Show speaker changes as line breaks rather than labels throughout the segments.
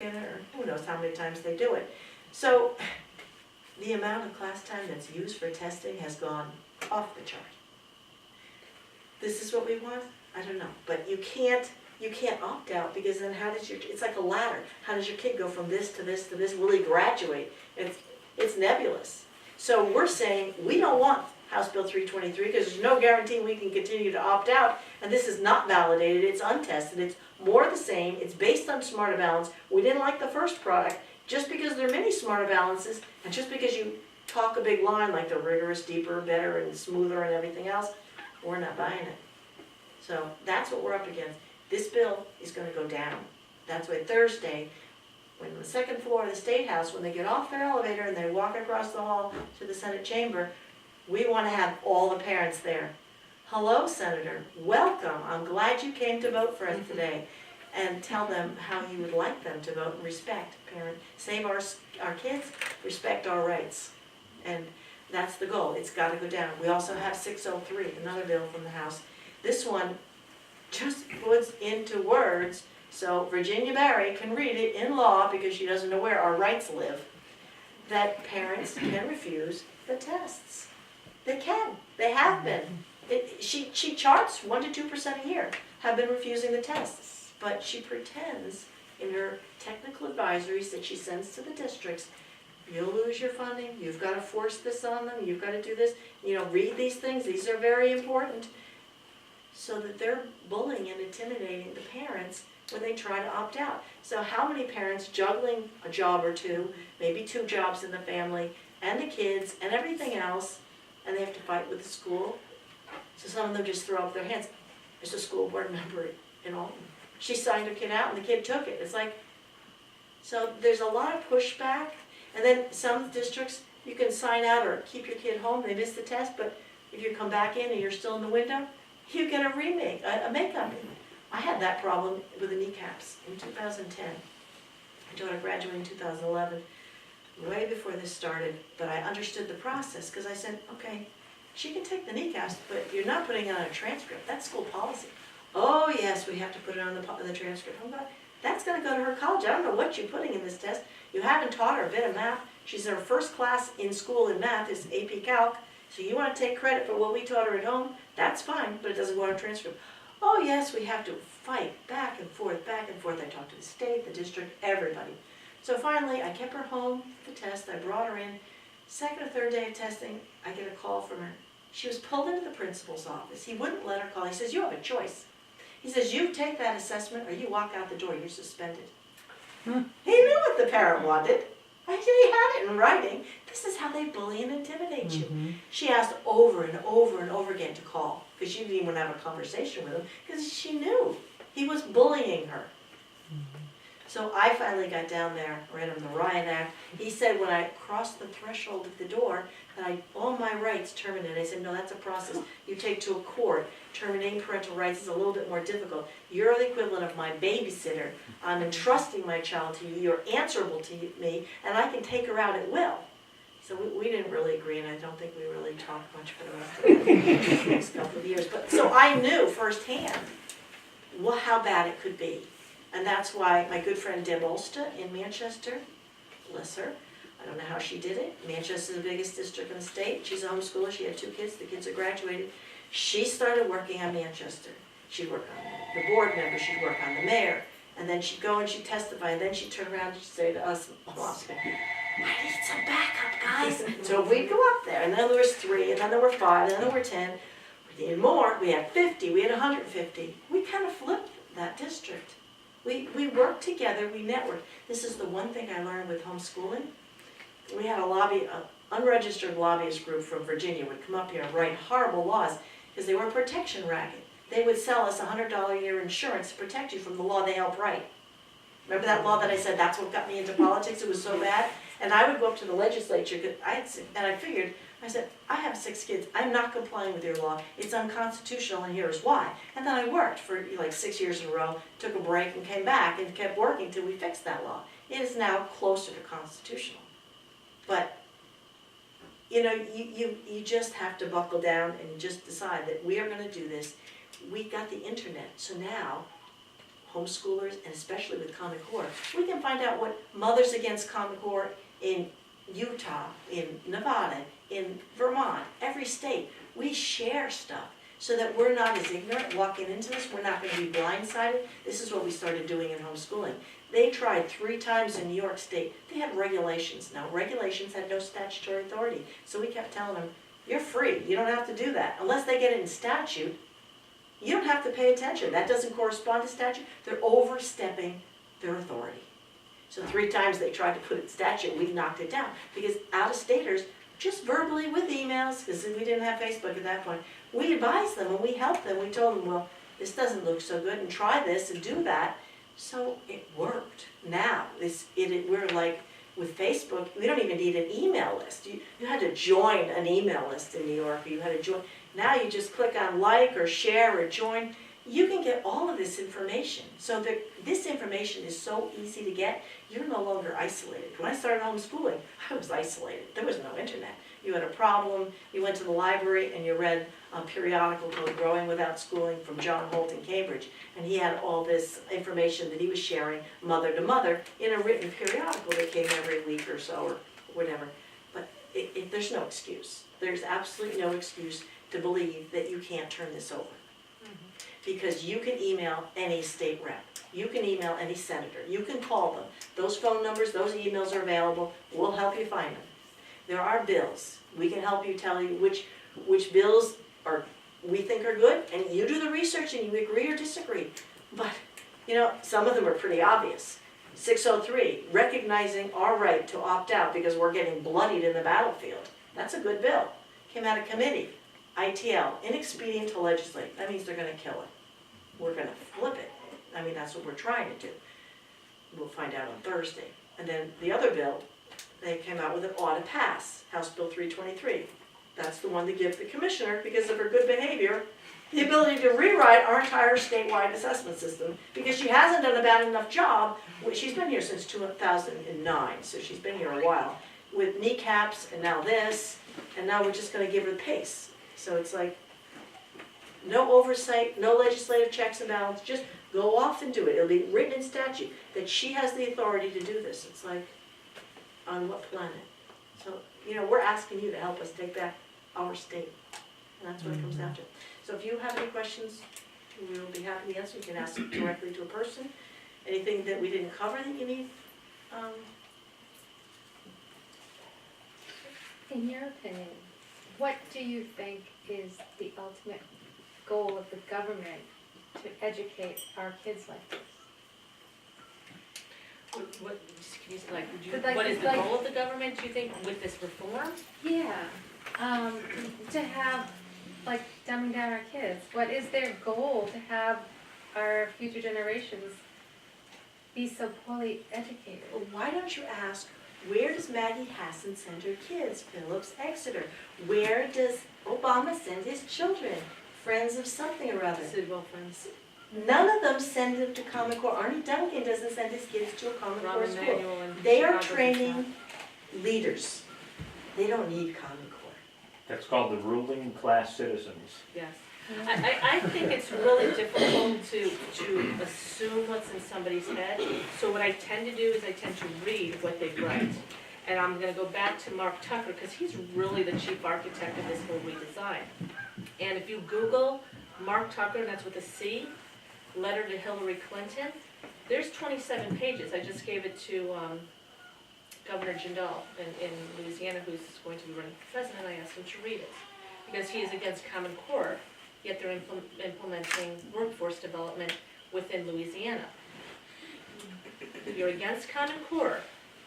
or who knows how many times they do it. So the amount of class time that's used for testing has gone off the chart. This is what we want? I don't know, but you can't opt out, because then how does it's like a ladder. How does your kid go from this to this to this? Will he graduate? It's nebulous. So we're saying we don't want House Bill 323 because there's no guarantee we can continue to opt out, and this is not validated, it's untested, it's more the same, it's based on smarter balance. We didn't like the first product just because there are many smarter balances, and just because you talk a big line like the rigorous, deeper, better, and smoother and everything else, we're not buying it. So that's what we're up against. This bill is going to go down. That's why Thursday, when the second floor of the State House, when they get off their elevator and they walk across the hall to the Senate chamber, we want to have all the parents there. Hello, Senator. Welcome. I'm glad you came to vote for us today. And tell them how you would like them to vote and respect parent. Save our kids, respect our rights. And that's the goal. It's got to go down. We also have 603, another bill from the House. This one just puts into words so Virginia Barry can read it in law, because she doesn't know where our rights live, that parents can refuse the tests. They can. They have been. She charts 1% to 2% a year have been refusing the tests, but she pretends in her technical advisories that she sends to the districts, you'll lose your funding, you've got to force this on them, you've got to do this, read these things, these are very important, so that they're bullying and intimidating the parents when they try to opt out. So how many parents juggling a job or two, maybe 2 jobs in the family, and the kids, and everything else, and they have to fight with the school? So some of them just throw up their hands. There's a school board member in Alton. She signed her kid out and the kid took it. It's like, so there's a lot of pushback. And then some districts, you can sign out or keep your kid home, they miss the test, but if you come back in and you're still in the window, you get a makeup. I had that problem with the kneecaps in 2010. My daughter graduated in 2011, way before this started, but I understood the process, because I said, okay, she can take the kneecaps, but you're not putting it on a transcript. That's school policy. Oh yes, we have to put it on the transcript. I'm going, that's going to go to her college. I don't know what you're putting in this test. You haven't taught her a bit of math. She's in her first class in school in math is AP Calc. So you want to take credit for what we taught her at home? That's fine, but it doesn't go on a transcript. Oh yes, we have to fight back and forth, back and forth. I talked to the state, the district, everybody. So finally, I kept her home for the test. I brought her in. Second or third day of testing, I get a call from her. She was pulled into the principal's office. He wouldn't let her call. He says, you have a choice. He says, you take that assessment or you walk out the door. You're suspended. He knew what the parent wanted. I said, he had it in writing. This is how they bully and intimidate you. She asked over and over and over again to call, because she didn't even have a conversation with him, because she knew he was bullying her. So I finally got down there, read him the Riot Act. He said when I crossed the threshold of the door that all my rights terminated. I said, no, that's a process you take to a court. Terminating parental rights is a little bit more difficult. You're the equivalent of my babysitter. I'm entrusting my child to you. You're answerable to me, and I can take her out at will. So we didn't really agree, and I don't think we really talked much for the rest of the next couple of years. But so I knew firsthand how bad it could be. And that's why my good friend Deb Olsta in Manchester, bless her, I don't know how she did it. Manchester is the biggest district in the state. She's a homeschooler. She had 2 kids. The kids are graduated. She started working on Manchester. She'd work on the board member. She'd work on the mayor. And then she'd go and she'd testify. And then she'd turn around and she'd say to us, I need some backup, guys. So we'd go up there. And then there was 3. And then there were 5. And then there were 10. We needed more. We had 50. We had 150. We kind of flipped that district. We worked together, we networked. This is the one thing I learned with homeschooling. We had an unregistered lobbyist group from Virginia would come up here and write horrible laws because they were a protection racket. They would sell us $100 a year insurance to protect you from the law they helped write. Remember that law that I said that's what got me into politics? It was so bad. And I would go up to the legislature, and I figured, I said, I have 6 kids. I'm not complying with your law. It's unconstitutional, and here's why. And then I worked for like 6 years in a row, took a break, and came back and kept working until we fixed that law. It is now closer to constitutional. But, you just have to buckle down and just decide that we are going to do this. We got the internet, so now homeschoolers, and especially with Common Core, we can find out what Mothers Against Common Core in Utah, in Nevada, in Vermont, every state. We share stuff so that we're not as ignorant walking into this. We're not going to be blindsided. This is what we started doing in homeschooling. They tried 3 times in New York State. They had regulations. Now, regulations had no statutory authority. So we kept telling them, you're free. You don't have to do that. Unless they get it in statute, you don't have to pay attention. That doesn't correspond to statute. They're overstepping their authority. So 3 times they tried to put it in statute, we knocked it down. Because out-of-staters, just verbally with emails, because we didn't have Facebook at that point, we advised them and we helped them. We told them, well, this doesn't look so good, and try this and do that. So it worked. Now, we're like, with Facebook, we don't even need an email list. You had to join an email list in New York, or you had to join. Now you just click on like or share or join. You can get all of this information. So this information is so easy to get, you're no longer isolated. When I started homeschooling, I was isolated. There was no internet. You had a problem, you went to the library and you read a periodical called Growing Without Schooling from John Holt in Cambridge. And he had all this information that he was sharing mother to mother in a written periodical that came every week or so or whatever. But there's no excuse. There's absolutely no excuse to believe that you can't turn this over. Because you can email any state rep. You can email any senator. You can call them. Those phone numbers, those emails are available. We'll help you find them. There are bills. We can help you tell you which bills we think are good, and you do the research and you agree or disagree. But, some of them are pretty obvious. 603, recognizing our right to opt out because we're getting bloodied in the battlefield. That's a good bill. Came out of committee. ITL, inexpedient to legislate. That means they're going to kill it. We're going to flip it. I mean, that's what we're trying to do. We'll find out on Thursday. And then the other bill, they came out with an ought to pass, House Bill 323. That's the one to give the commissioner, because of her good behavior, the ability to rewrite our entire statewide assessment system, because she hasn't done a bad enough job. She's been here since 2009, so she's been here a while, with kneecaps and now this, and now we're just going to give her the pace. So it's like, no oversight, no legislative checks and balances, just go off and do it. It'll be written in statute that she has the authority to do this. It's like, on what planet? So, we're asking you to help us take back our state. And that's what it comes down to. So if you have any questions, we will be happy to answer. You can ask it directly to a person. Anything that we didn't cover that you need?
In your opinion, what do you think is the ultimate goal of the government to educate our kids like this?
What is the goal of the government, do you think, with this reform?
Yeah, to have, dumbing down our kids. What is their goal to have our future generations be so poorly educated?
Well, why don't you ask, where does Maggie Hassan send her kids? Phillips Exeter. Where does Obama send his children? Friends of something or other.
Sidwell Friends.
None of them send them to Common Core. Arnie Duncan doesn't send his kids to a Common Core
Robin
school.
Manuel and
They are
Chicago
training leaders. They don't need Common Core.
That's called the ruling class citizens.
Yes. I think it's really difficult to assume what's in somebody's head. So what I tend to do is I tend to read what they write. And I'm going to go back to Mark Tucker, because he's really the chief architect of this whole redesign. And if you Google Mark Tucker, and that's with a C, letter to Hillary Clinton, there's 27 pages. I just gave it to Governor Jindal in Louisiana, who's going to be running for president. I asked him to read it, because he is against Common Core, yet they're implementing workforce development within Louisiana. You're against Common Core,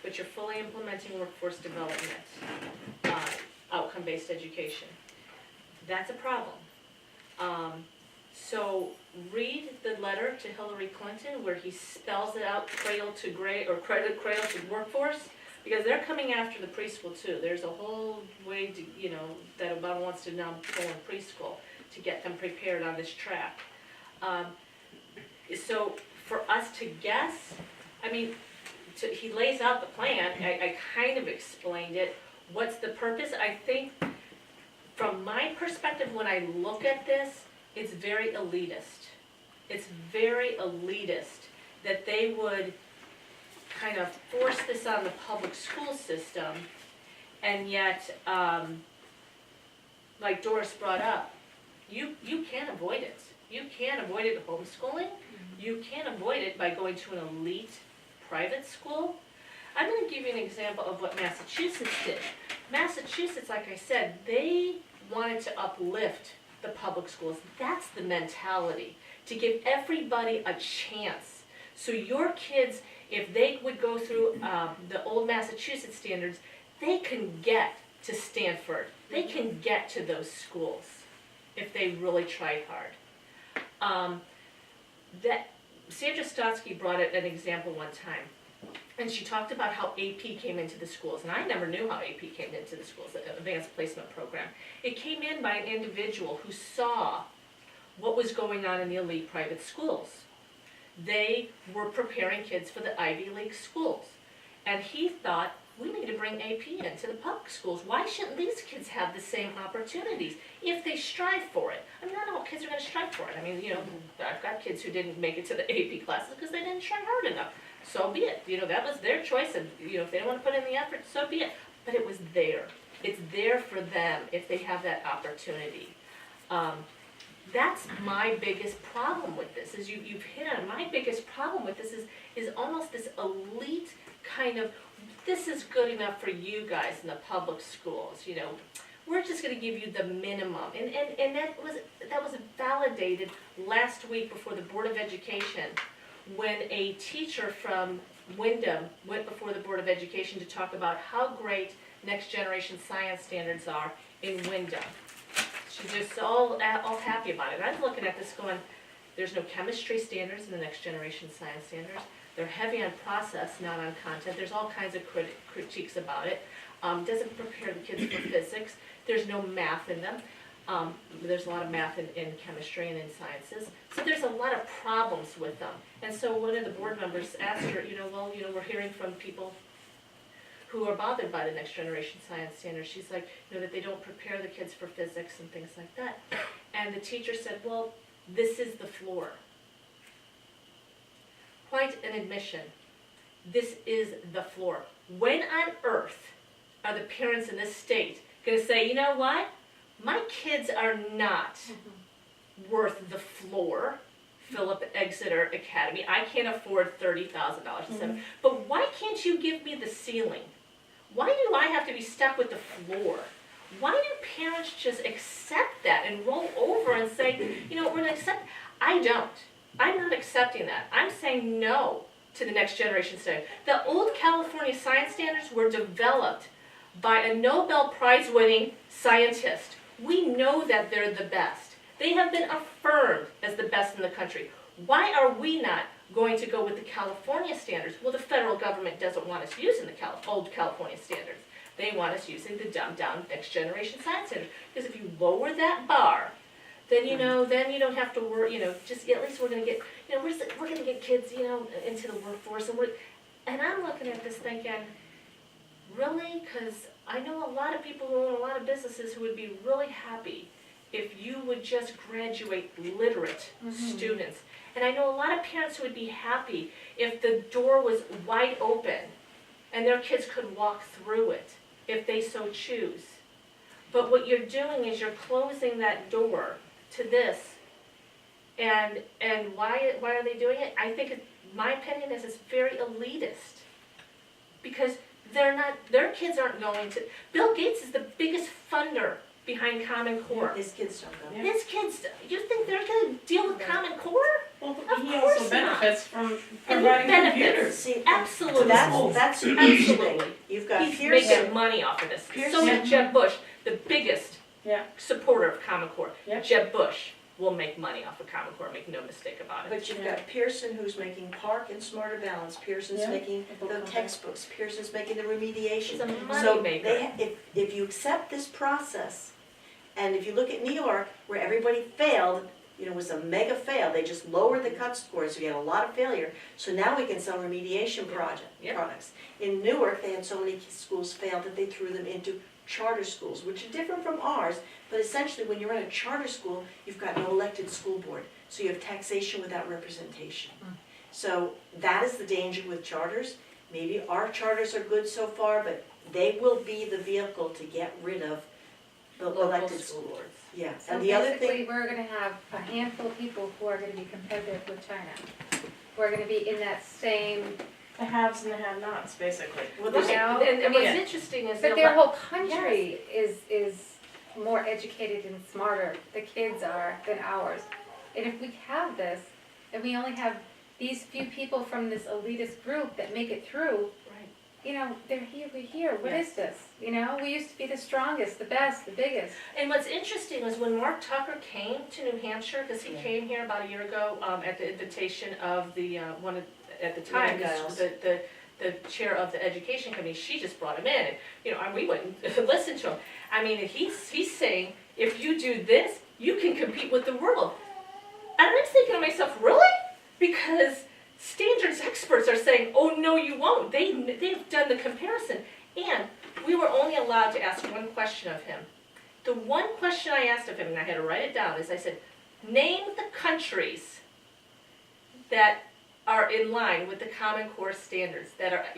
but you're fully implementing workforce development, outcome-based education. That's a problem. So read the letter to Hillary Clinton where he spells it out, cradle to grave, or cradle to workforce, because they're coming after the preschool too. There's a whole way to, that Obama wants to now pull in preschool to get them prepared on this track. So for us to guess, he lays out the plan. I kind of explained it. What's the purpose? I think from my perspective, when I look at this, it's very elitist. it's very elitist that they would kind of force this on the public school system, and yet, like Doris brought up, you can't avoid it. You can't avoid it homeschooling. You can't avoid it by going to an elite private school. I'm going to give you an example of what Massachusetts did. Massachusetts, like I said, they wanted to uplift the public schools. That's the mentality, to give everybody a chance. So your kids, if they would go through the old Massachusetts standards, they can get to Stanford. They can get to those schools if they really tried hard. Sandra Stotsky brought an example one time, and she talked about how AP came into the schools, and I never knew how AP came into the schools, the Advanced Placement Program. It came in by an individual who saw what was going on in the elite private schools. They were preparing kids for the Ivy League schools, and he thought, we need to bring AP into the public schools. Why shouldn't these kids have the same opportunities if they strive for it? I mean, not all kids are going to strive for it. I mean, I've got kids who didn't make it to the AP classes because they didn't try hard enough. So be it. That was their choice, and if they don't want to put in the effort, so be it. But it was there. It's there for them if they have that opportunity. That's my biggest problem with this. Is you've hit on my biggest problem with this is almost this elite kind of, this is good enough for you guys in the public schools, we're just going to give you the minimum. And that was validated last week before the Board of Education, when a teacher from Wyndham went before the Board of Education to talk about how great next generation science standards are in Wyndham. She's just all happy about it. And I'm looking at this going, there's no chemistry standards in the next generation science standards. They're heavy on process, not on content. There's all kinds of critiques about it. Doesn't prepare the kids for physics. There's no math in them. There's a lot of math in chemistry and in sciences. So there's a lot of problems with them. And so one of the board members asked her, we're hearing from people who are bothered by the next generation science standards. She's like, that they don't prepare the kids for physics and things like that. And the teacher said, well, this is the floor. Quite an admission. This is the floor. When on earth are the parents in this state going to say, you know what? My kids are not worth the floor, Philip Exeter Academy. I can't afford $30,000 a semester. But why can't you give me the ceiling? Why do I have to be stuck with the floor? Why do parents just accept that and roll over and say, we're going to accept? I don't. I'm not accepting that. I'm saying no to the next generation standard. The old California science standards were developed by a Nobel Prize winning scientist. We know that they're the best. They have been affirmed as the best in the country. Why are we not going to go with the California standards? Well, the federal government doesn't want us using the old California standards. They want us using the dumbed down next generation science standards. Because if you lower that bar, then then you don't have to worry. Just at least we're going to get, we're going to get kids, into the workforce, and I'm looking at this thinking, really? Because I know a lot of people who own a lot of businesses who would be really happy if you would just graduate literate students, and I know a lot of parents who would be happy if the door was wide open, and their kids could walk through it if they so choose. But what you're doing is you're closing that door to this, and why are they doing it? I think, my opinion is, it's very elitist, because their kids aren't going to. Bill Gates is the biggest funder behind Common Core.
His kids don't go.
His kids, you think they're going to deal with Common Core?
Well,
Of
he
course
also benefits from
And he
providing
benefits.
computers.
See,
Absolutely.
that's
Absolutely.
You've got
He's
Pearson.
making money off of this. So
Pearson-
is Jeb Bush, the biggest
Yeah.
supporter of Common Core.
Yeah.
Jeb Bush will make money off of Common Core, make no mistake about it.
But you've got Pearson who's making Park and Smarter Balance. Pearson's
Yeah.
making the textbooks. Pearson's making the remediation.
It's a
So
moneymaker.
if you accept this process, and if you look at New York, where everybody failed, it was a mega fail. They just lowered the cut scores, so you had a lot of failure. So now we can sell remediation
Yeah.
products. In Newark, they had so many schools fail that they threw them into charter schools, which are different from ours. But essentially, when you're in a charter school, you've got no elected school board. So you have taxation without representation. So that is the danger with charters. Maybe our charters are good so far, but they will be the vehicle to get rid of the
Local
elected
school
school.
boards.
Yeah,
So
and the other
basically,
thing,
we're gonna have a handful of people who are gonna be competitive with China. We're gonna be in that same,
The haves and the have-nots, basically.
well,
Right,
there's,
know,
and
I
what's
mean,
interesting is.
but
the
their
ele-
whole country is more educated and smarter, the kids are, than ours. And if we have this, and we only have these few people from this elitist group that make it through,
Right.
you know, they're here, we're here, what
Yes.
is this? You know, we used to be the strongest, the best, the biggest.
And what's interesting is when Mark Tucker came to New Hampshire, because he came here about a year ago, at the invitation of the, at the time,
Giles.
the chair of the education committee, she just brought him in, and, you know, and we went and listened to him. I mean, and he's saying, if you do this, you can compete with the world. And I'm thinking to myself, really? Because standards experts are saying, oh, no, you won't. They've done the comparison. And we were only allowed to ask one question of him. The one question I asked of him, and I had to write it down, is I said, name the countries that are in line with the Common Core standards, that are